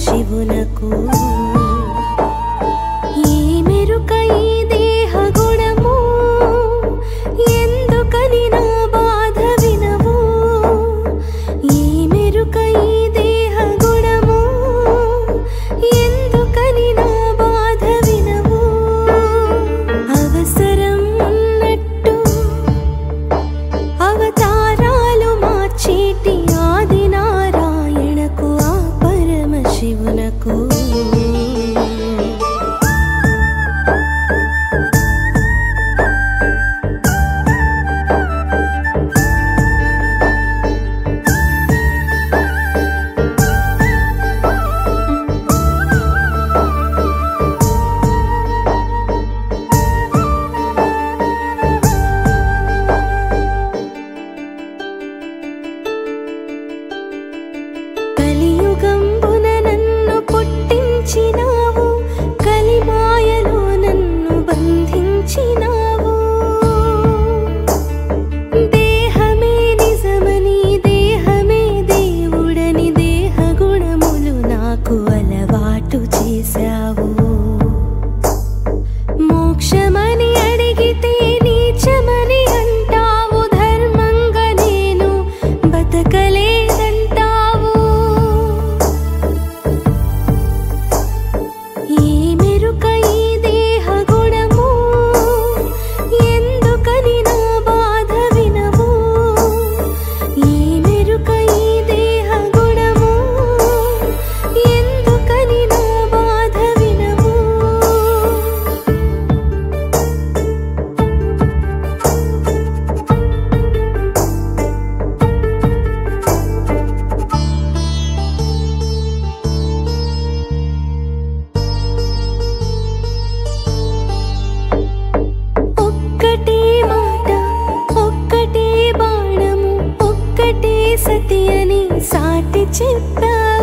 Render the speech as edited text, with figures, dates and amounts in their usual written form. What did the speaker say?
శివునకు ఈ మెరుక ఈ దేహ గుణము ఎందుకని నా బాధ వినవు ఈ మెరుక ఈ దేహ గుణము ఎందుకని నా బాధ వినవు అవసరం ఉన్నట్టు అవతారాలు మార్చేటి ఆది నారాయణకు ఆ పరమశివునకు కలియుగంబున నన్ను పుట్టించినావు కలిమాయలో నన్ను బంధించినావు దేహమే నిజమని దేహమే దేవుడని దేహ గుణములు నాకు అలవాటు చేశావు మోక్షమని అడిగితే నీచమని అంటావు ధర్మంగా నేను బతకలేదంటావు ఈ మెరుక ఈ దేహ గుణము ఎందుకని నా బాధ వినవు ఈ మెరుక ఈ దేహ గుణము ఎందుకని నా బాధ వినవు ఒక్కటే మాట ఒక్కటే బాణము ఒక్కటే సతి అని సాటి చెప్పావు